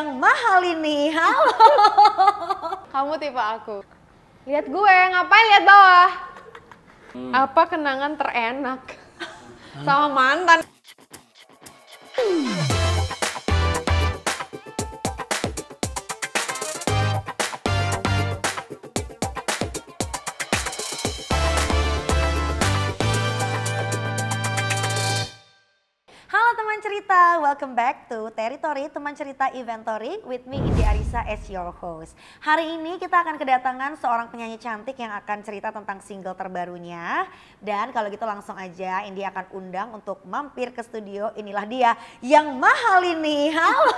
Yang mahal ini, halo. Kamu tipe aku. Lihat gue, ngapain lihat bawah? Apa kenangan terenak sama mantan? Halo teman cerita, welcome back to Territory Teman Cerita Inventory with me Indi Arisa as your host. Hari ini kita akan kedatangan seorang penyanyi cantik yang akan cerita tentang single terbarunya. Dan kalau gitu langsung aja Indi akan undang untuk mampir ke studio. Inilah dia yang mahal ini. Halo.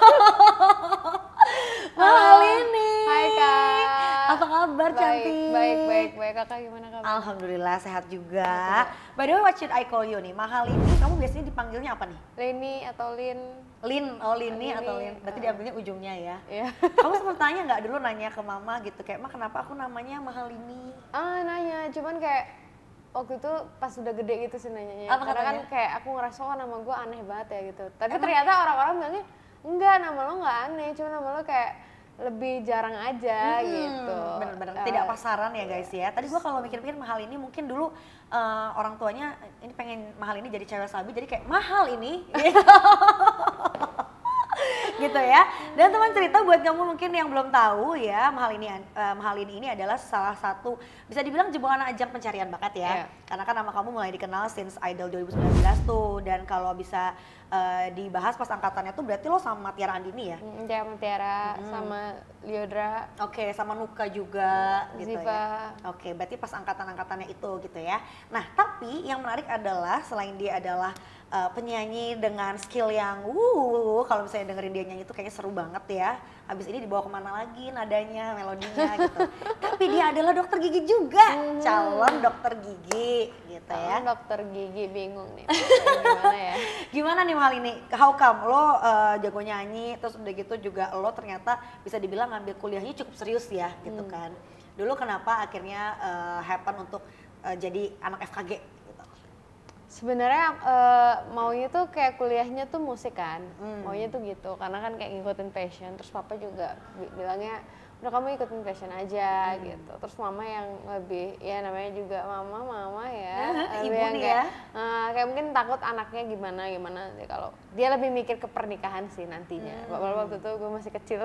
Mahal ini. Hai Kak. Apa kabar cantik? Baik. Kakak gimana kabar? Alhamdulillah sehat juga. By the way, what should I call you nih? Mahal ini kamu biasanya dipanggilnya apa nih? Leni atau Lin? Lin, oh Lini atau Lin, berarti diambilnya ujungnya ya? Iya. Kamu sempat tanya nggak dulu nanya ke mama gitu, kayak Ma kenapa aku namanya Mahal ini? Nanya, cuman kayak waktu itu pas udah gede gitu sih nanyanya. Apa Karena kan katanya? kayak aku ngerasa kok nama gue aneh banget ya gitu. Tapi ternyata orang-orang bilangnya enggak, nama lo nggak aneh, cuma nama lo kayak lebih jarang aja gitu. Bener-bener tidak pasaran ya guys ya. Tadi gua kalau mikir-mikir Mahal ini mungkin dulu orang tuanya ini pengen Mahal ini jadi cewek sabi, jadi kayak Mahal ini. Gitu ya. Dan teman cerita buat kamu mungkin yang belum tahu ya, Mahal ini adalah salah satu bisa dibilang jebolan ajang pencarian bakat ya. Iya. Karena kan nama kamu mulai dikenal since Idol 2019 tuh, dan kalau bisa dibahas pas angkatannya tuh berarti lo sama Tiara Andini ya. Tiara sama Liodra. Oke, sama Nuka juga gitu Ziva. ya. Oke, berarti pas angkatan-angkatannya itu gitu ya. Nah, tapi yang menarik adalah selain dia adalah penyanyi dengan skill yang kalau misalnya dengerin dia nyanyi itu kayaknya seru banget ya. Habis ini dibawa kemana lagi nadanya, melodinya gitu. Tapi dia adalah dokter gigi juga, calon dokter gigi gitu ya. Dokter gigi bingung nih. Gimana ya? Gimana nih Mahal ini? How come lo jago nyanyi, terus udah gitu juga lo ternyata bisa dibilang ngambil kuliahnya cukup serius ya gitu kan. Dulu kenapa akhirnya happen untuk jadi anak FKG gitu? Sebenarnya maunya tuh kayak kuliahnya tuh musik kan, maunya tuh gitu, karena kan kayak ngikutin passion. Terus papa juga bilangnya udah kamu ikutin passion aja gitu. Terus mama yang lebih ya namanya juga mama ya, Ibu yang nih kayak, ya. kayak mungkin takut anaknya gimana kalau dia lebih mikir ke pernikahan sih nantinya. Waktu itu gue masih kecil.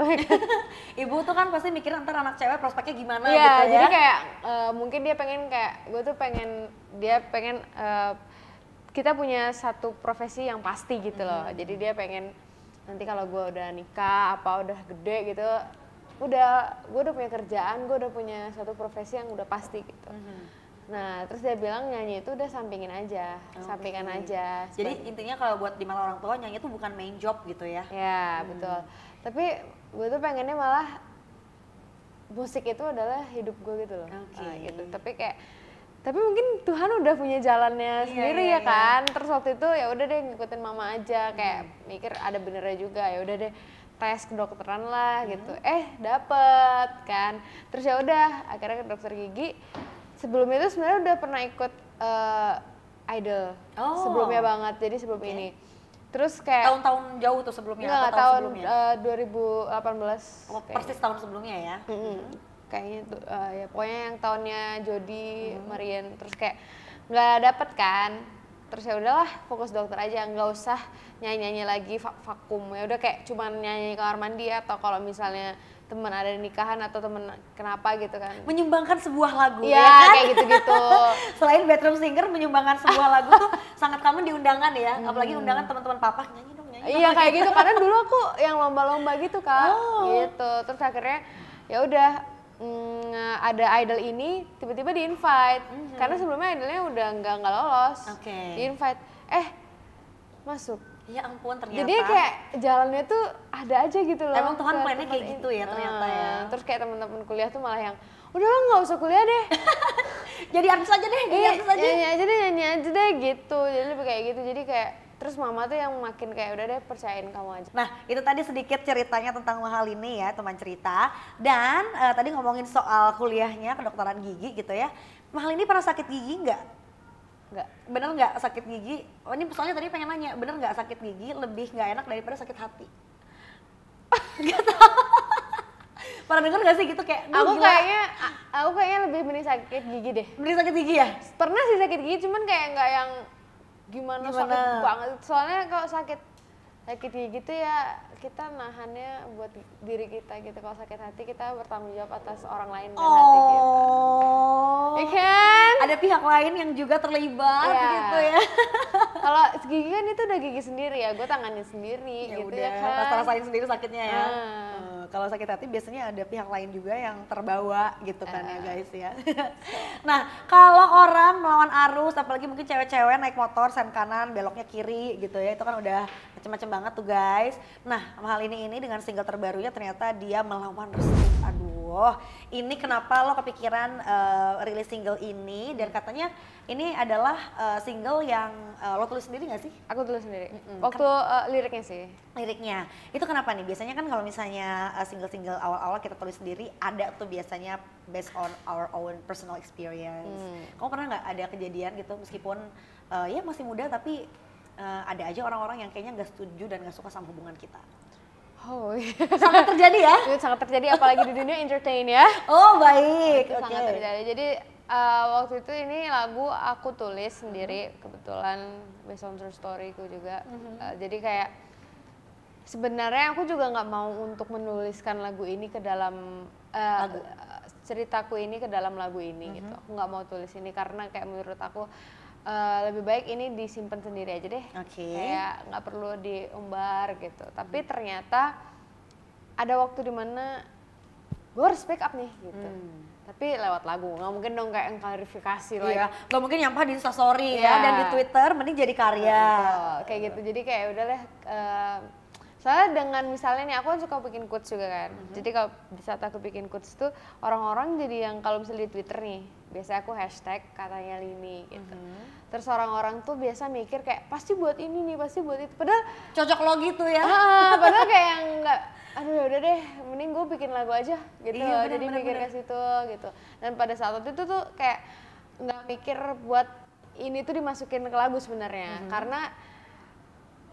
Ibu tuh kan pasti mikir ntar anak cewek prospeknya gimana Iya, gitu ya. jadi kayak mungkin dia pengen kayak dia pengen kita punya satu profesi yang pasti gitu loh. Jadi dia pengen nanti kalau gue udah nikah apa udah gede gitu, gue udah punya kerjaan, gue udah punya satu profesi yang udah pasti gitu. Nah terus dia bilang nyanyi itu udah sampingan aja, sampingan aja. Jadi intinya kalau buat di malah orang tua nyanyi itu bukan main job gitu ya. Ya betul. Tapi gue tuh pengennya malah musik itu adalah hidup gue gitu loh. Gitu. Tapi mungkin Tuhan udah punya jalannya sendiri ya kan. Terus waktu itu ya udah deh ngikutin mama aja, kayak mikir ada benernya juga, ya udah deh tes kedokteran lah gitu. Dapet kan. Terus ya udah akhirnya ke dokter gigi. Sebelum itu sebenarnya udah pernah ikut Idol. Sebelumnya banget. Jadi sebelum ini. Terus kayak Tahun-tahun jauh tuh sebelumnya enggak, atau tahun sebelumnya? 2018. Persis tahun sebelumnya ya. Kayaknya tuh ya pokoknya yang tahunnya Jody, Marian, terus kayak nggak dapet kan. Terus ya udahlah fokus dokter aja, nggak usah nyanyi lagi vakum. Ya udah kayak cuman nyanyi kamar mandi atau kalau misalnya teman ada nikahan atau temen kenapa gitu kan. Menyumbangkan sebuah lagu ya ya kan? kayak gitu-gitu. Selain bedroom singer, menyumbangkan sebuah lagu tuh sangat common di undangan ya. Apalagi undangan teman-teman papa, nyanyi dong. Iya kayak gitu, karena dulu aku yang lomba-lomba gitu Kak. Gitu. Terus akhirnya ya udah ada idol ini tiba-tiba di-invite. Karena sebelumnya idolnya udah nggak lolos. Di-invite. Masuk. Ya ampun ternyata. Jadi kayak jalannya tuh ada aja gitu loh. Emang Tuhan plannya kayak gitu ya ternyata ya. Terus kayak teman-teman kuliah tuh malah yang udah lo nggak usah kuliah deh. Jadi artis aja deh, jadi artis aja. Nyanyi aja deh gitu. Jadi lebih kayak gitu. Jadi kayak terus mama tuh yang makin kayak udah deh percayain kamu aja. Nah itu tadi sedikit ceritanya tentang Mahal ini ya teman cerita. Dan tadi ngomongin soal kuliahnya kedokteran gigi gitu ya. Mahal ini pernah sakit gigi nggak? Nggak. Bener nggak sakit gigi? Oh ini soalnya tadi pengen nanya, bener nggak sakit gigi lebih nggak enak daripada sakit hati? Pernah denger gak sih gitu kayak, Aku kayaknya lebih mending sakit gigi deh. mending sakit gigi ya? Pernah sih sakit gigi, cuman kayak nggak yang gimana sakit banget. Soalnya kalau sakit gigi tuh ya kita nahannya buat diri kita gitu. Kalau sakit hati kita bertanggung jawab atas orang lain dan hati kita. Ya kan? Ada pihak lain yang juga terlibat gitu ya. Kalau gigi kan itu udah gigi sendiri ya, gue tanganin sendiri gitu udah, ya kan. Rasain sendiri sakitnya ya. Kalau sakit hati biasanya ada pihak lain juga yang terbawa gitu kan ya guys ya. Nah kalau orang melawan arus, apalagi mungkin cewek-cewek naik motor sen kanan beloknya kiri gitu ya, itu kan udah macem-macem banget tuh guys. Nah hal ini dengan single terbarunya ternyata dia melawan restu. Aduh, ini kenapa lo kepikiran rilis single ini, dan katanya ini adalah single yang lo tulis sendiri gak sih? Aku tulis sendiri. Waktu liriknya sih. Liriknya itu kenapa nih? Biasanya kan kalau misalnya single-single awal-awal kita tulis sendiri ada tuh biasanya based on our own personal experience. Kamu pernah nggak ada kejadian gitu meskipun ya masih muda tapi ada aja orang-orang yang kayaknya nggak setuju dan nggak suka sama hubungan kita? Oh iya. Sangat terjadi ya? Itu sangat terjadi apalagi di dunia entertain ya. Oh baik. Itu sangat terjadi. Jadi waktu itu ini lagu aku tulis sendiri, kebetulan based on true story-ku juga. Jadi kayak sebenarnya aku juga nggak mau untuk menuliskan lagu ini ke dalam ceritaku ini ke dalam lagu ini gitu. Aku nggak mau tulis ini karena kayak menurut aku lebih baik ini disimpan sendiri aja deh. Kayak nggak perlu diumbar gitu. Tapi ternyata ada waktu dimana gue harus speak up nih gitu. Tapi lewat lagu, nggak mungkin dong kayak klarifikasi lah. Iya, nggak mungkin nyampah di Instastory ya, dan di Twitter, mending jadi karya. Kayak gitu, jadi kayak udah deh. Soalnya dengan misalnya nih, aku kan suka bikin quotes juga kan. Jadi kalau di saat aku bikin quotes tuh, orang-orang jadi yang kalau misalnya di Twitter nih, biasanya aku hashtag katanya Lini gitu. Terus orang-orang tuh biasa mikir kayak, pasti buat ini nih, pasti buat itu. Padahal cocok lo gitu ya. Padahal kayak yang nggak, aduh yaudah deh, mending gue bikin lagu aja gitu. Iya, jadi mikir ke situ gitu. Dan pada saat itu tuh kayak nggak mikir buat ini tuh dimasukin ke lagu sebenarnya, karena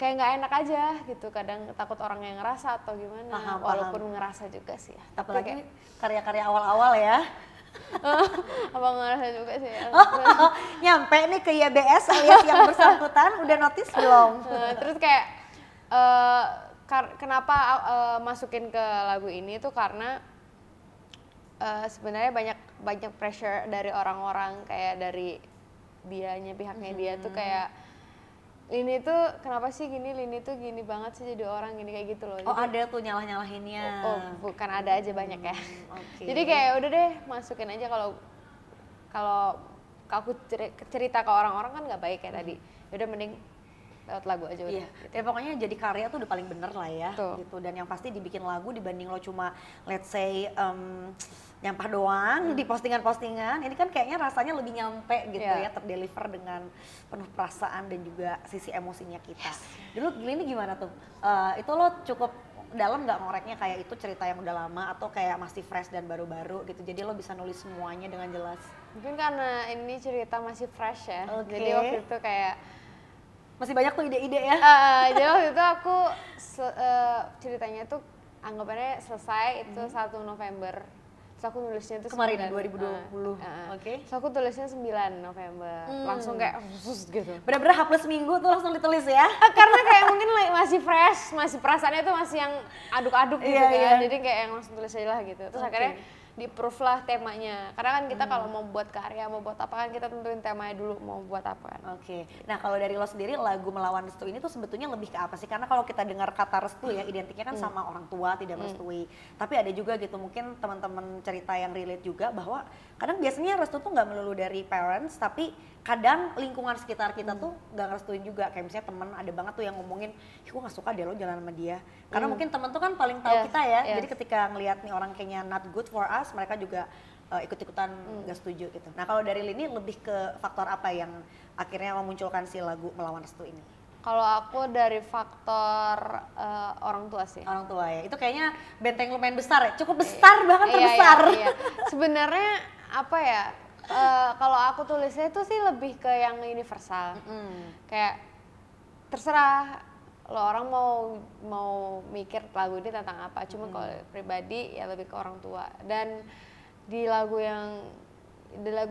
kayak nggak enak aja gitu. Kadang takut orang yang ngerasa atau gimana, walaupun ngerasa juga sih. Apalagi karya-karya awal-awal ya. Apa ngerasa juga sih ya. Nyampe nih ke YBS alias yang bersangkutan, udah notice belum? Terus kayak kenapa masukin ke lagu ini tuh karena sebenarnya banyak pressure dari orang-orang, kayak dari pihaknya dia tuh kayak Lini tuh kenapa sih gini, Lini tuh gini banget sih jadi orang gini, kayak gitu loh. Oh jadi, ada tuh nyalah-nyalahinnya. Oh bukan, ada aja banyak ya. Jadi kayak udah deh masukin aja, kalau aku cerita ke orang-orang kan nggak baik kayak tadi. Udah mending lewat lagu aja udah. Iya. Gitu. Ya pokoknya jadi karya tuh udah paling bener lah ya. Gitu. Dan yang pasti dibikin lagu dibanding lo cuma let's say nyampah doang di postingan-postingan, ini kan kayaknya rasanya lebih nyampe gitu ya, terdeliver dengan penuh perasaan dan juga sisi emosinya kita. Dulu Lini gimana tuh? Itu lo cukup dalam nggak ngoreknya, kayak itu cerita yang udah lama atau kayak masih fresh dan baru-baru gitu, jadi lo bisa nulis semuanya dengan jelas? Mungkin karena ini cerita masih fresh ya, jadi waktu itu kayak masih banyak tuh ide-ide ya? Jadi waktu itu aku ceritanya tuh anggapannya selesai itu 1 November. Terus aku nulisnya tuh kemarin 2020. Terus aku tulisnya 9 November. Langsung kayak khusus gitu. Bener-bener H+ minggu tuh langsung ditulis ya? Karena kayak mungkin masih fresh, masih perasaannya tuh masih yang aduk-aduk gitu kan. Jadi kayak yang langsung tulis aja lah gitu. Terus akhirnya di-proof lah temanya. Karena kan kita kalau mau buat karya, mau buat apa kan kita tentuin temanya dulu mau buat apa kan. Nah kalau dari lo sendiri lagu Melawan Restu ini tuh sebetulnya lebih ke apa sih? Karena kalau kita dengar kata restu ya identiknya kan sama orang tua tidak merestui. Tapi ada juga gitu mungkin teman-teman cerita yang relate juga bahwa kadang biasanya restu tuh nggak melulu dari parents, tapi kadang lingkungan sekitar kita tuh nggak ngerestuin juga. Kayak misalnya temen ada banget tuh yang ngomongin, gue nggak suka deh lo jalan sama dia. Karena mungkin temen tuh kan paling tahu kita ya. Jadi ketika ngelihat nih orang kayaknya not good for us, mereka juga ikut-ikutan nggak setuju gitu. Nah kalau dari Lini lebih ke faktor apa yang akhirnya memunculkan si lagu Melawan Restu ini? Kalau aku dari faktor orang tua sih. Orang tua ya, itu kayaknya benteng lumayan besar ya, cukup besar bahkan terbesar. Iya. Sebenarnya apa ya, kalau aku tulisnya itu sih lebih ke yang universal. Kayak terserah lo orang mau mikir lagu ini tentang apa, cuma kalau pribadi ya lebih ke orang tua. Dan di lagu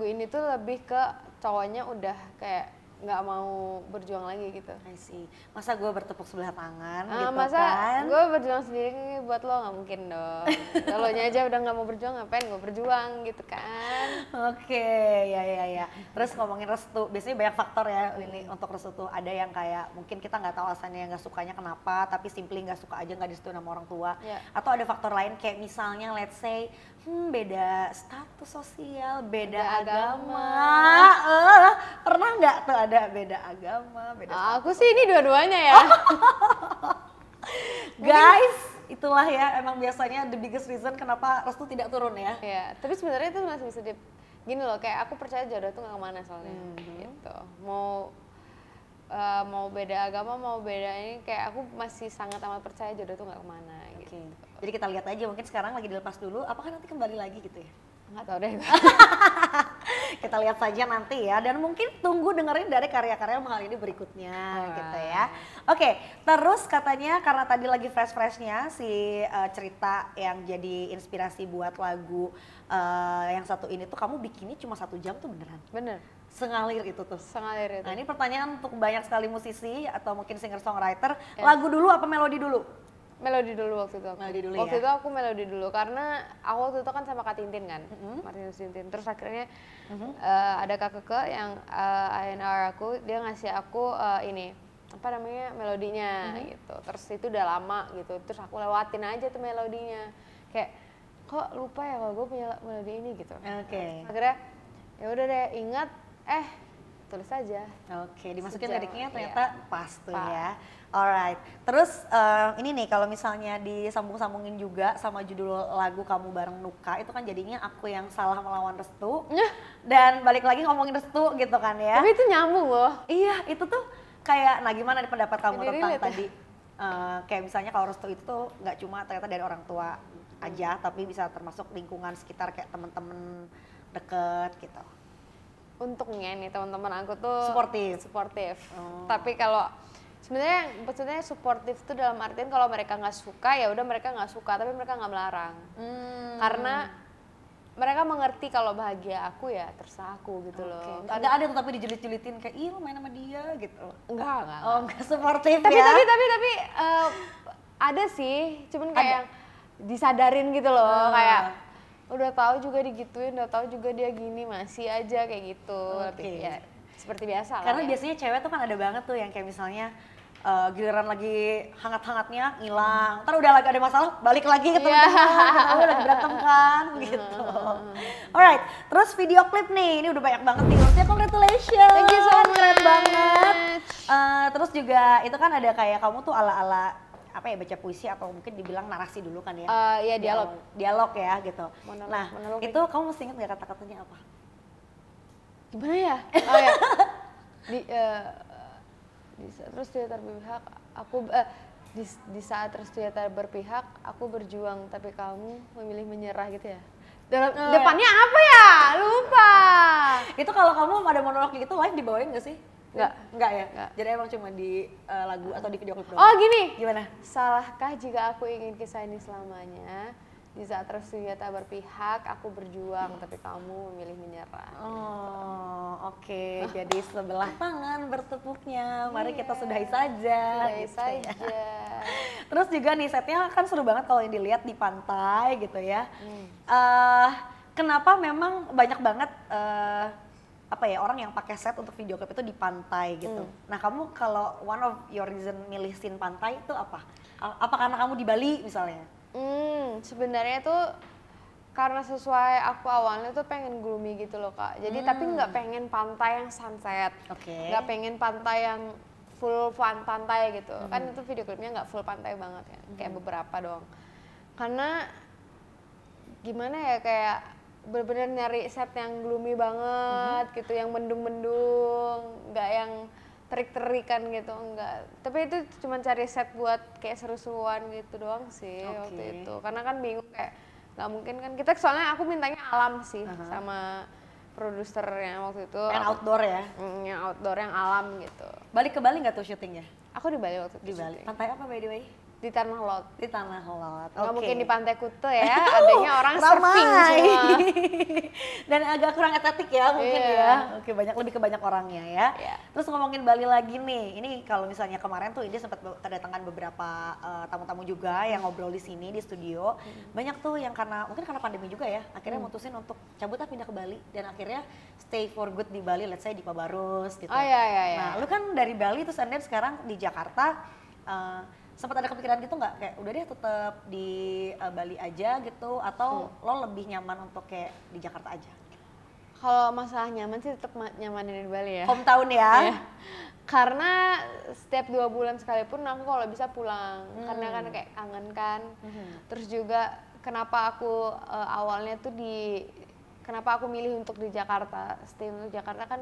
ini tuh lebih ke cowoknya udah kayak nggak mau berjuang lagi gitu. I see. Masa gue bertepuk sebelah tangan gitu masa kan? gue berjuang sendiri buat lo, nggak mungkin dong. Kalau nya aja udah nggak mau berjuang, ngapain gue berjuang gitu kan. Oke, ya. Terus ngomongin restu, biasanya banyak faktor ya ini untuk restu tuh. Ada yang kayak mungkin kita nggak tahu alasannya nggak sukanya kenapa, tapi simply nggak suka aja nggak direstuin sama orang tua. Yeah. Atau ada faktor lain kayak misalnya let's say beda status sosial, beda agama. Pernah nggak tuh ada beda agama, beda status? Aku sih ini dua-duanya ya. Guys, itulah ya emang biasanya the biggest reason kenapa restu tidak turun ya. Ya, tapi sebenarnya itu masih bisa gini loh, kayak aku percaya jodoh tuh nggak kemana soalnya, gitu. Mau beda agama, mau beda ini, kayak aku masih sangat amat percaya jodoh tuh nggak kemana. Gitu. Jadi kita lihat aja, mungkin sekarang lagi dilepas dulu, apakah nanti kembali lagi gitu ya? Nggak tahu deh. Kita lihat saja nanti ya, dan mungkin tunggu dengerin dari karya-karya Mahal ini berikutnya gitu ya. Oke, terus katanya karena tadi lagi fresh-freshnya si cerita yang jadi inspirasi buat lagu yang satu ini tuh kamu bikinnya cuma 1 jam tuh beneran? Bener. Sengalir itu tuh? Sengalir itu. Nah ini pertanyaan untuk banyak sekali musisi atau mungkin singer-songwriter, lagu dulu apa melodi dulu? Melodi dulu waktu itu aku. Melodi dulu waktu ya? itu aku melodi dulu karena aku waktu itu kan sama Kak Tintin kan, Martinus Tintin. Terus akhirnya ada Kak Keke yang A&R aku, dia ngasih aku ini apa namanya melodinya gitu. Terus itu udah lama gitu. Terus aku lewatin aja tuh melodinya. Kayak kok lupa ya kalau gue punya melodi ini gitu. Oke. Akhirnya ya udah deh ingat tulis aja. Oke, dimasukin Sejam, liriknya ternyata iya. pas tuh ya. Alright, terus ini nih kalau misalnya disambung-sambungin juga sama judul lagu kamu bareng Nuka, itu kan jadinya aku yang salah melawan restu. Dan balik lagi ngomongin restu gitu kan ya. Tapi itu nyambung loh. Iya, itu tuh kayak, nah gimana nih pendapat kamu Jadi tentang relate ya? tadi? Kayak misalnya kalau restu itu tuh nggak cuma ternyata dari orang tua aja, tapi bisa termasuk lingkungan sekitar kayak temen-temen deket gitu. Untungnya nih teman-teman aku tuh suportif. Tapi kalau sebenarnya maksudnya suportif tuh dalam artian kalau mereka nggak suka ya udah mereka nggak suka, tapi mereka nggak melarang. Karena mereka mengerti kalau bahagia aku ya terserah aku gitu loh. Nggak ada tuh tapi dijulit-julitin kayak ih lo main sama dia gitu. Enggak. Oh nggak suportif Tapi ya? tapi ada sih, cuman kayak disadarin gitu loh, kayak udah tahu juga digituin, udah tahu juga dia gini masih aja kayak gitu. Tapi ya seperti biasa lah. Karena ya. biasanya cewek tuh kan ada banget tuh yang kayak misalnya giliran lagi hangat-hangatnya ngilang, ntar udah lagi ada masalah balik lagi ke temen-temen, udah lagi berantem kan gitu. Alright, terus video klip nih, ini udah banyak banget nih, maksudnya congratulations. Thank you so much. Keren banget. Terus juga itu kan ada kayak kamu tuh ala-ala apa ya, baca puisi atau mungkin dibilang narasi dulu kan ya? Ya Dialog ya gitu. Monolog itu kamu mesti inget gak kata-katanya apa? Gimana ya? Oh ya. Terus dia berpihak, di saat terus berpihak, aku berjuang tapi kamu memilih menyerah gitu ya. Depannya apa ya? Lupa. Itu kalau kamu ada monolog gitu live dibawain gak sih? Enggak ya? Nggak. Jadi emang cuma di lagu atau di video klip doang? Oh gini. Gimana? Salahkah jika aku ingin kisah ini selamanya? Di saat ternyata berpihak, aku berjuang tapi kamu memilih menyerah. Oh, oke. Jadi sebelah tangan bertepuknya. Mari kita sudahi saja. Sudahi saja. Terus juga nih setnya kan seru banget kalau yang dilihat di pantai gitu ya. Kenapa memang banyak banget apa ya orang yang pakai set untuk video klip itu di pantai gitu. Nah kamu kalau one of your reason milih scene pantai itu apa? Apa karena kamu di Bali misalnya? Sebenarnya tuh karena sesuai aku awalnya tuh pengen gloomy gitu loh Kak. Jadi tapi nggak pengen pantai yang sunset, nggak pengen pantai yang full pantai gitu. Kan itu video klipnya nggak full pantai banget ya, kayak beberapa doang. Karena gimana ya kayak bener-bener nyari set yang gloomy banget gitu, yang mendung-mendung, nggak yang terik-terikan gitu, enggak. Tapi itu cuma cari set buat kayak seru-seruan gitu doang sih waktu itu. Karena kan bingung kayak nggak mungkin kan kita, soalnya aku mintanya alam sih sama produsernya waktu itu. Yang outdoor ya? Yang outdoor, yang alam gitu. Balik ke Bali nggak tuh syutingnya? Aku di Bali waktu itu. Di Bali. Pantai apa by the way? Di Tanah Lot. Di Tanah Lot. Nggak mungkin di Pantai Kuta ya, adanya orang surfing semua. Dan agak kurang estetik ya mungkin ya. Oke, lebih ke banyak orangnya ya. Terus ngomongin Bali lagi nih, ini kalau misalnya kemarin tuh Indi sempat kedatangan beberapa tamu-tamu juga yang ngobrol di sini di studio. Banyak tuh yang mungkin karena pandemi juga ya, akhirnya mutusin untuk cabut pindah ke Bali dan akhirnya stay for good di Bali, let's say di Pabarus gitu. Iya. Nah, lu kan dari Bali terus and then sekarang di Jakarta. Sempat ada kepikiran gitu nggak kayak udah deh tetap di Bali aja gitu atau lo lebih nyaman untuk kayak di Jakarta aja? Kalau masalah nyaman sih tetap nyaman di Bali ya. Hometown ya. Karena setiap 2 bulan sekalipun aku kalau bisa pulang karena kan kayak kangen kan. Terus juga kenapa aku awalnya tuh kenapa aku milih untuk di Jakarta, stay untuk Jakarta kan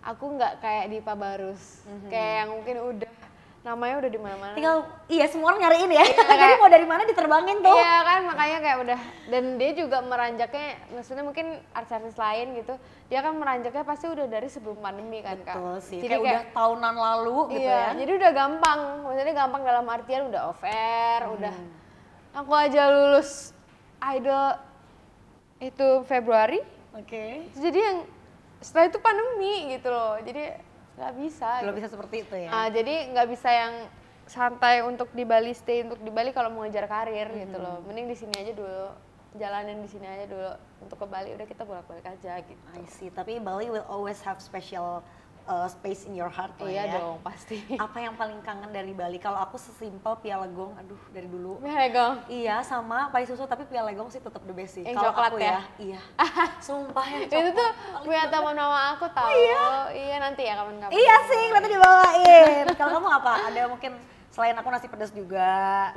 aku nggak kayak di Pabarus, kayak yang mungkin udah namanya udah di mana-mana. Tinggal semua orang nyariin ya. Jadi mau dari mana diterbangin tuh. Iya kan, makanya kayak udah, dan dia juga meranjaknya, maksudnya mungkin artis-artis lain gitu, dia kan meranjaknya pasti udah dari sebelum pandemi kan. Betul Kak. sih. Jadi kayak udah tahunan lalu gitu ya. Jadi udah gampang, maksudnya gampang dalam artian udah off-air, udah. Aku aja lulus idol itu Februari. Jadi yang setelah itu pandemi gitu loh, jadi nggak bisa. Belum bisa seperti itu ya. Jadi nggak bisa yang santai untuk di Bali, stay untuk di Bali kalau mau ngejar karir gitu loh. Mending di sini aja dulu, jalanin di sini aja dulu. Untuk ke Bali udah kita bolak-balik aja gitu. I see. Tapi Bali will always have special space in your heart lah ya. Iya dong, pasti. Apa yang paling kangen dari Bali? Kalau aku sesimpel Pialegong, aduh dari dulu. Pialegong? Iya, sama pai susu, tapi Pialegong sih tetap the best sih. Yang coklat aku ya? Iya. Sumpah yang coklat. Itu tuh punya teman mama aku tahu. Iya nanti ya kapan-kapan. Iya sih, nanti dibawain. Kalau kamu apa? Ada mungkin selain aku nasi pedas juga.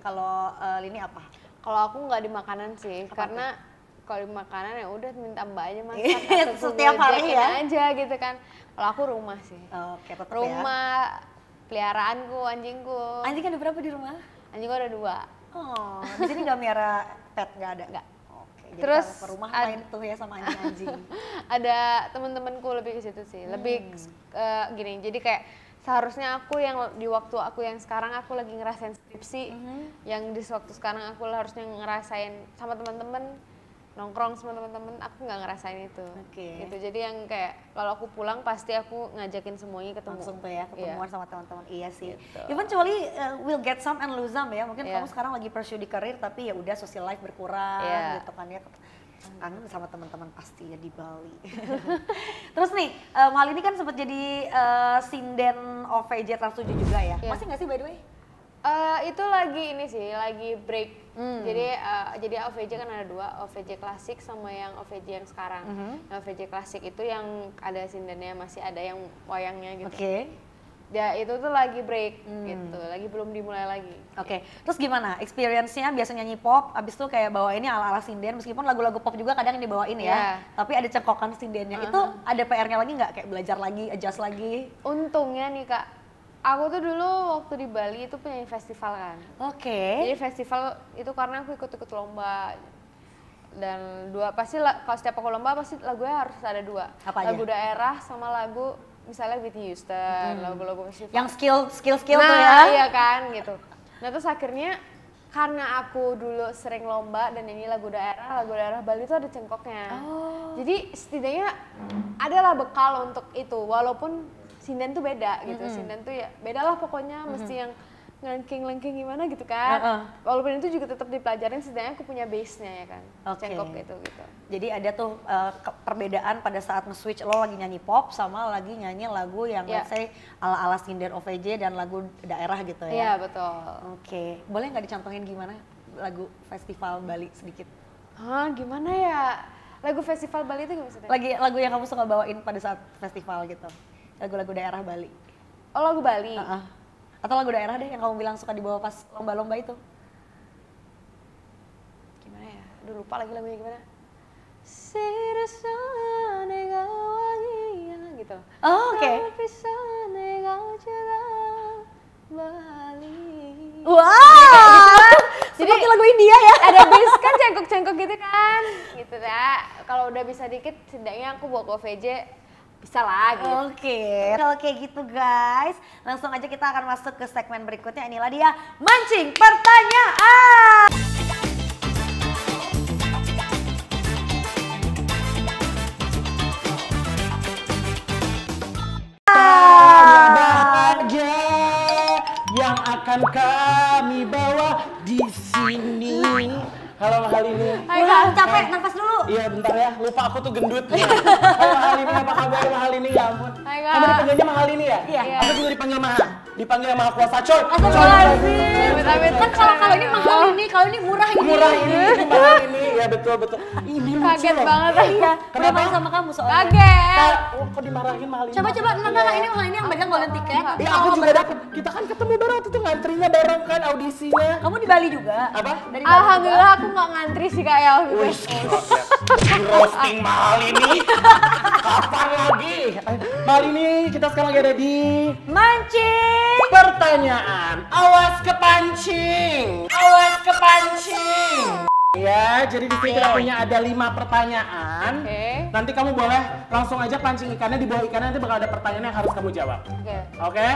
Kalau Lini apa? Kalau aku nggak di makanan sih, karena kalau di makanan ya udah minta mbak aja masak atau setiap hari ya aja gitu kan. Kalau aku rumah sih. Oke, tetap rumah, peliharaanku, anjingku. Anjing ada berapa di rumah? Anjingku ada 2. Oh, di sini nggak miara pet, nggak ada? Nggak. Oke, terus jadi ke rumah main tuh ya sama anjing-anjing. Ada temen-temenku lebih ke situ sih, lebih gini. Jadi kayak seharusnya aku yang di waktu aku yang sekarang aku lagi ngerasain skripsi, yang di waktu sekarang aku harusnya ngerasain sama teman-teman, nongkrong sama teman-teman, aku nggak ngerasain itu. Gitu. Jadi yang kayak kalau aku pulang pasti aku ngajakin semuanya ketemu. Langsung tuh ya ketemuan sama teman-teman. Iya sih. Gitu. Eventually we'll get some and lose some ya. Mungkin kamu sekarang lagi pursue di karir tapi ya udah social life berkurang gitu kan ya. Kangen sama teman-teman pasti ya di Bali. Terus nih, hal ini kan sempat jadi sinden OVJ Trans 7 juga ya. Masih nggak sih by the way? Itu lagi ini sih, lagi break. Jadi OVJ kan ada 2, OVJ klasik sama yang OVJ yang sekarang. Nah, OVJ klasik itu yang ada sindennya, masih ada yang wayangnya gitu. Ya itu tuh lagi break gitu, lagi belum dimulai lagi. Terus gimana experience-nya? Biasa nyanyi pop, abis itu kayak bawainnya ala-ala sinden, meskipun lagu-lagu pop juga kadang yang dibawain ya. Tapi ada cengkokan sindennya. Itu ada PR-nya lagi nggak? Kayak belajar lagi, adjust lagi? Untungnya nih Kak, aku tuh dulu waktu di Bali itu penyanyi festival kan. Jadi festival itu karena aku ikut-ikut lomba. Dan pasti kalau setiap aku lomba pasti lagunya harus ada 2. Lagu daerah sama lagu misalnya Whitney Houston, lagu-lagu festival. Yang skill tuh ya. Nah iya kan gitu. Nah terus akhirnya karena aku dulu sering lomba dan ini lagu daerah Bali itu ada cengkoknya. Jadi setidaknya adalah bekal untuk itu, walaupun sinden tuh beda gitu. Sinden tuh ya beda lah pokoknya, mesti yang ngelengking gimana gitu kan. Walaupun itu juga tetap dipelajarin, setidaknya aku punya base-nya ya kan. Cengkok itu gitu. Jadi ada tuh perbedaan pada saat nge-switch lo lagi nyanyi pop sama lagi nyanyi lagu yang let's say ala-ala sinden OVJ dan lagu daerah gitu ya. Iya, betul. Boleh nggak dicontohin gimana lagu festival Bali sedikit? Gimana ya? Lagu festival Bali itu gimana maksudnya? Lagu yang kamu suka bawain pada saat festival gitu. Lagu-lagu daerah Bali. Oh, lagu Bali? Atau lagu daerah deh yang kamu bilang suka dibawa pas lomba-lomba itu. Gimana ya? Aduh lupa lagi lagunya gimana. Gitu. Jadi lagu India ya. Ada bass kan cengkok-cengkok gitu kan. Gitu ya. Kalau udah bisa dikit setidaknya aku bawa ke OVJ bisa lah gitu. Oke, kalau kayak gitu guys, langsung aja kita akan masuk ke segmen berikutnya. Inilah dia mancing pertanyaan. Bahagia yang akan kami bawa di sini. Halo Mahalini. Udah capek, nafas dulu. Iya bentar ya, lupa aku tuh gendut. Halo Mahalini, apa kabar Mahalini? Ya ampun. Hai, Kak. Kamu dipanggilnya Mahalini ya? Iya. Aku juga dipanggil Maha. Dipanggil Maha Kuasa coy. Astagfirullahaladzim. Amit-amit. Kan kalau ini mahal ini, kalau ini murah ini. Murah ini, mahal ini. Ya betul. Ini lucu Kaget loh. banget. Iya, Kenapa? udah main sama kamu soalnya. Kaget. Kok dimarahin Mahalini? Coba enggak, ini mahal ini yang pegang golden ticket. Ya aku juga dapet. Kita kan ketemu bareng waktu itu ngantrinya bareng kan audisinya. Kamu di Bali juga? Apa? Dari Bali Alhamdulillah aku nggak ngantri sih Kak ya waktu itu. Wih, di roasting mahal ini. Kapan lagi? Mahal ini kita sekarang lagi ada di juga? Mancing. pertanyaan. Awas kepancing. Awas kepancing. Ya, jadi di sini kita punya ada 5 pertanyaan. Oke. Nanti kamu boleh langsung aja pancing ikannya, di bawah ikannya nanti bakal ada pertanyaan yang harus kamu jawab. Oke. Oke?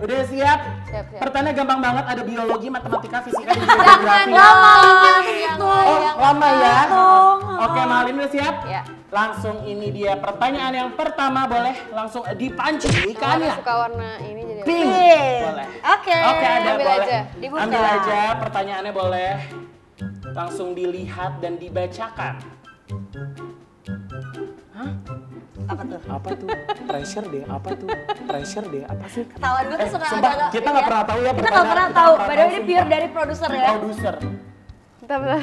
Udah siap? Siap. Pertanyaannya gampang banget, ada biologi, matematika, fisika, dan Jangan geografi. Lama gitu. Oh, lama ya? Hitung. Oke, Malin udah siap? Ya. Langsung ini dia pertanyaan yang pertama, boleh langsung dipancing Aku ikannya. suka warna ini jadi. Pink. Pink. Boleh. Oke. Oke, ada Ambil boleh. aja. Dibuka. Ambil aja, pertanyaannya boleh. Langsung dilihat dan dibacakan. Hah? Apa tuh? Apa tuh? Pressure deh, apa tuh? Pressure deh, apa sih? Ketawa dulu tuh suka sumpah, agak-agak kita ini nggak ya. pernah tahu ya Kita nggak pertanyaan. pernah Kita tahu. nggak Padahal ini tahu, pure sumpah. dari produser ya. Produser. Bentar.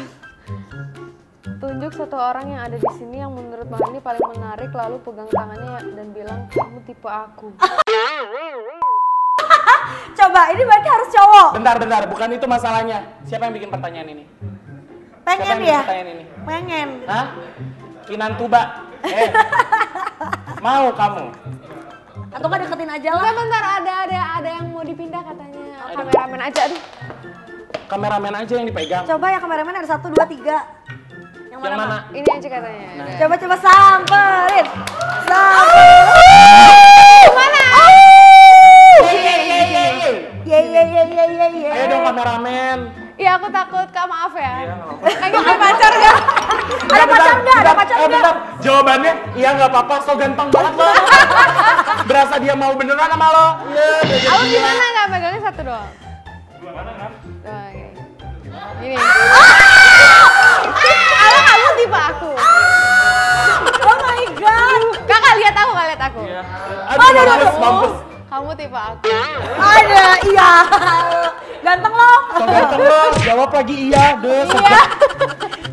Tunjuk satu orang yang ada di sini yang menurut Bang ini paling menarik, lalu pegang tangannya dan bilang kamu tipe aku. Coba, ini berarti harus cowok. Bentar, bukan itu masalahnya. Siapa yang bikin pertanyaan ini? Siapa Pengen yang bikin ya? pertanyaan ini? Pengen. Hah? Kinan Tuba. Mau kamu? Atau nggak deketin aja Bentar, lah. bentar ada yang mau dipindah katanya. Kameramen aja aduh. Kameramen aja yang dipegang. Coba ya kameramen ada 1, 2, 3. Yang mana? Yang mana? Mak? Ini aja katanya. Nah. Udah. Coba samperin. Mana? Ye. Ayo dong kameramen. Iya aku takut Kak, maaf ya. Iya, nggak apa-apa. Kayak punya pacar gak? Ada pacar nggak? Ada pacar nggak? bentar. Jawabannya, iya nggak apa-apa, so ganteng banget lo. Berasa dia mau beneran sama lo. Iya, dia jadi Aku dia. gimana nggak pegangnya satu doang? Dua, oke. Gini. Kamu tipe aku. Oh my god. Kakak lihat aku. Iya. Aduh. Mampus. Kamu tipe aku. Ada, iya. Ganteng loh. So ganteng lo, jawab lagi iya. Deh, so Iya.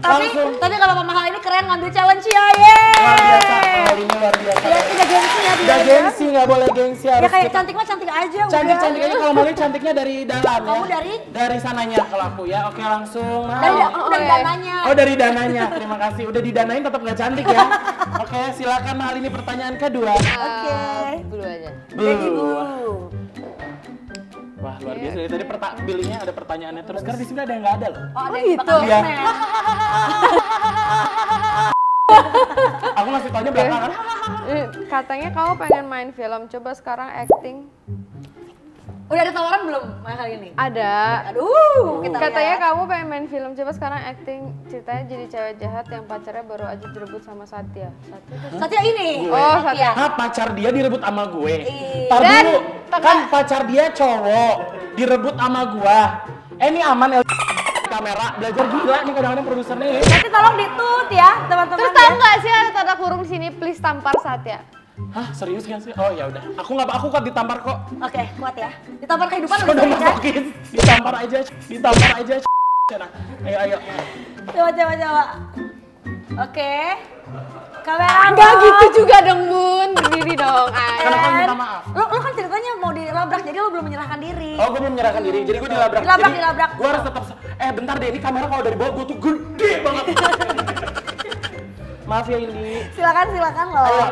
Tapi Langsung. tadi kalau Mama Hal ini keren ngambil challenge ya, yeay. Luar biasa, hal ini luar biasa. Ya, udah gengsi ya dia. Udah gengsi, nggak boleh gengsi. Ya Harus kayak kita- cantik mah cantik aja udah. Cantik aja kalau Mali cantiknya dari dalam ya. Kamu dari? Dari sananya kalau aku ya. Oke langsung. Dari, Mau. dari iya. dananya. Oh dari dananya, terima kasih. Udah didanain tetap nggak cantik ya. Oke silakan Mali ini pertanyaan kedua. Oke. Dulu aja. Jadi Belum. dulu. Wah luar biasa dari tadi pilihnya ada pertanyaannya terus. Karena di sini ada yang nggak ada loh. Oh, ada gitu. bakal Iya. komen. Aku ngasih taunya belakangan. Katanya kamu pengen main film, coba sekarang acting. Udah ada tawaran belum Mama Hal ini? Ada. Aduh, kita Katanya lihat. kamu pengen main film, coba sekarang acting. Ceritanya jadi cewek jahat yang pacarnya baru aja direbut sama Satya. Satya ini. Oh, Satya. Hah pacar dia direbut sama gue. Iya. Tar Dan dulu, tengah- kan pacar dia cowok direbut sama gua. Ini aman ya kamera belajar gila nih kadang-kadang produser nih. Nanti tolong ditut ya teman-teman. Terus tahu ya. nggak sih ada tanda kurung di sini, please tampar Satya. Hah serius kan sih? Oh ya udah. Aku kuat ditampar kok. Oke, kuat ya. Ditampar kehidupan Udah udah sering kan? masokin. Ditampar aja. Nah, ayo. Coba. Oke. Kamera. Enggak gitu juga dong Bun, berdiri dong. Kenapa Ayo. minta maaf? Lu kan ceritanya mau dilabrak jadi lu belum menyerahkan diri. Oh, gue belum menyerahkan diri, jadi gue dilabrak. Dilabrak. Gue harus tetap. Bentar deh, ini kamera kalau dari bawah gue tuh gede banget. Maaf ya Indi. Silakan lo. Ayo,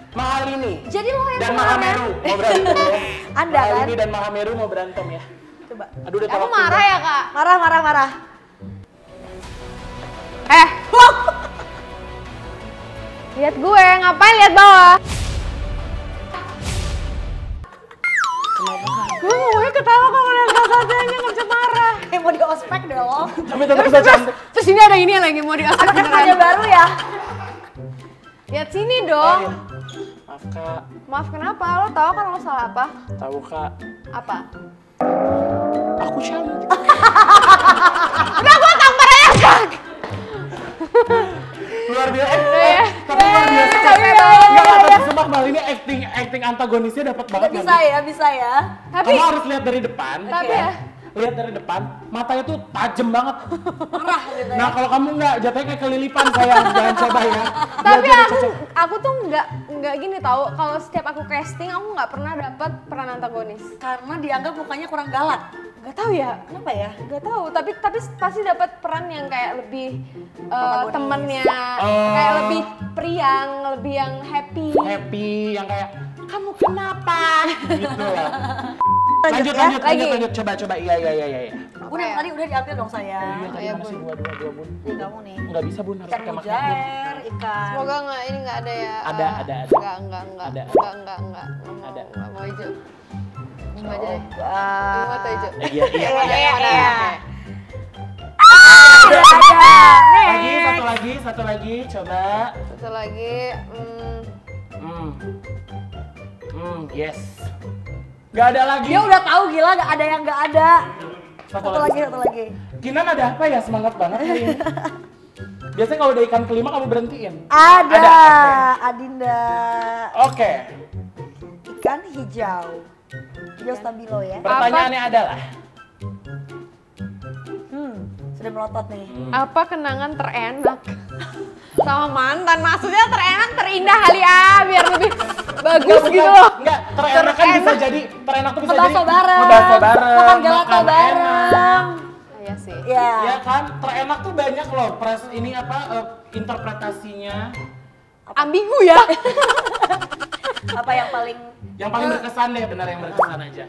Mahal ini. Jadi lo yang Dan menang, Mahameru mau berantem. Anda Mahal kan? ini dan Mahameru mau berantem ya. Coba. Aduh udah Aku tolak marah tuh. ya kak? Marah. Lihat gue, ngapain lihat bawah? mau di ospek deh lo. Tapi tetap bisa cantik. Terus ini ada ini yang lagi mau diangkat Anak kerja baru ya. Lihat sini Oh, dong. iya. Maaf kak, Maaf kenapa? Lo tahu kan lo salah apa? tahu kak. Apa? Aku cantik. Udah gua tampar aja Pak. Luar biasa. ya. Tapi luar biasa. Capek banget. Enggak, tapi sumpah Mal ini acting antagonisnya dapat banget. Bisa ya, bisa ya. Tapi Kamu harus lihat dari depan. tapi ya. Lihat dari depan, matanya tuh tajam banget. Parah gitu ya. Nah kalau kamu nggak, jatuhnya kayak kelilipan sayang. Jangan coba ya. Tapi Biar jadi cocok. aku tuh nggak gini tahu. Kalau setiap aku casting aku nggak pernah dapat peran antagonis. Karena dianggap mukanya kurang galak. Nggak tahu ya. Kenapa ya? Nggak tahu. Tapi pasti dapat peran yang kayak lebih Protagonis. temennya, Oh. kayak lebih periang, lebih yang happy. Happy, yang kayak kamu kenapa? Gitu lah. Lanjut Lanjut, ya. lanjut. Coba. Iya. Udah ya? tadi udah diambil dong saya. Iya, tadi Iya, mana sih Bun. dua bun. Nih kamu nih. Nggak bisa bun, harus Ikan pakai magnet bun. mujair, ikan. Semoga ini nggak ada ya. Ada. Enggak. Ada. Enggak. Ada. Nggak mau hijau. Coba aja deh. Wah. Ini mau tuh hijau. Iya. Iya. Oke. Udah ada. Lagi, Next. satu lagi, coba. Satu lagi. Yes. Gak ada lagi. Dia udah tahu gila gak ada yang gak ada. Satu Satu lagi. Kinan ada apa ya? Semangat banget hari ini. Biasanya kalau udah ikan kelima kamu berhentiin. Ada. Adinda. Oke. Ikan hijau. Hijau stabilo ya. Pertanyaannya adalah. Sudah melotot nih. Apa kenangan terenak sama mantan? Maksudnya terenak terindah kali ya, biar lebih bagus gitu loh. Enggak, terenak kan bisa jadi, terenak tuh bisa jadi Ngebaso bareng. ngebaso bareng, Makan gelato makan bareng. enak. Iya sih. Ya. Ya kan, terenak tuh banyak loh, ini apa, interpretasinya. Ambigu ya. Apa yang paling Yang paling berkesan deh, benar yang berkesan aja.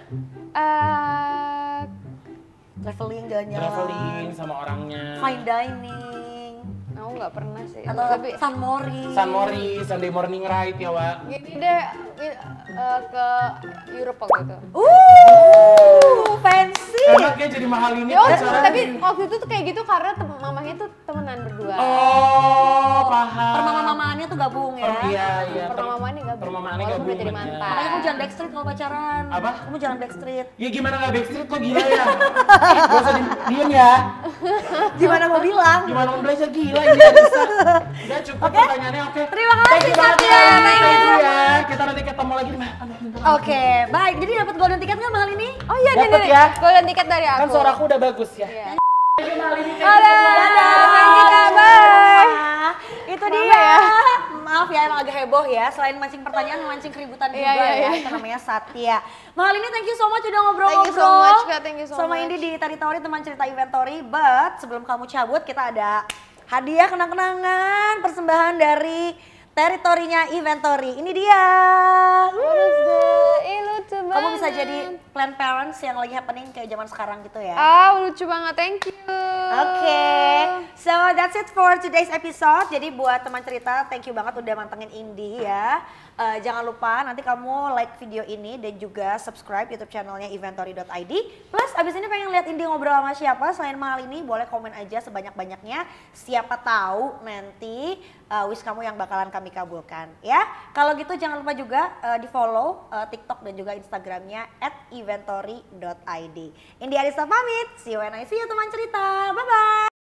traveling jalan-jalan. Traveling sama orangnya. Fine dining. Aku nggak pernah sih. Atau Tapi San Mori. San Mori, Sunday morning ride ya, Wak. gini deh ke Eropa gitu. Fancy. Enaknya jadi mahal ini Ya, pacaran. tapi waktu itu tuh kayak gitu karena mamahnya tuh temenan berdua. Oh, paham. Permama-mamaannya tuh gabung ya. Oh iya. Permamaannya gabung. Permamaannya Walaupun gabung. udah jadi bener. mantan. Makanya kamu jangan backstreet kalau pacaran. Apa? Kamu jangan backstreet. Ya gimana nggak backstreet kok gila ya? Gak usah diem ya. Gimana mau bilang? Gimana mau belajar gila ini nggak bisa. Udah cukup pertanyaannya oke. Terima kasih, Thank you banget Satya. ya. Thank Thank you you. ya. Kita nanti ketemu lagi di mana? Oke, baik. Jadi dapat golden ticket nggak mahal ini? Oh iya, Dapet nih. ya. Golden tiket dari aku. Kan suaraku udah bagus ya. Iya. Dadah. Thank you, Kak. Bye. Itu Kenapa dia. ya? Maaf ya, emang agak heboh ya. Selain mancing pertanyaan, mancing keributan juga Iya, ya. iya. Itu namanya Satya. Mahal ini thank you so much udah ngobrol-ngobrol. Thank you so much, Kak. Thank you so Sama much. Indi di Teritori teman cerita Inventory. But sebelum kamu cabut, kita ada hadiah kenang-kenangan persembahan dari teritorinya Inventory. Ini dia. Lucu banget. Kamu bisa jadi plan parents yang lagi happening kayak zaman sekarang gitu ya. Lucu banget. Thank you. Oke, so that's it for today's episode. Jadi buat teman cerita, thank you banget udah mantengin Indi ya. Jangan lupa nanti kamu like video ini dan juga subscribe YouTube channelnya inventory.id. Plus abis ini pengen lihat Indi ngobrol sama siapa selain mahal ini, boleh komen aja sebanyak-banyaknya. Siapa tahu nanti wish kamu yang bakalan kami kabulkan ya. Kalau gitu jangan lupa juga di follow TikTok dan juga Instagramnya @inventory.id. Indi Arisa pamit, see you when I see you teman cerita. Bye bye.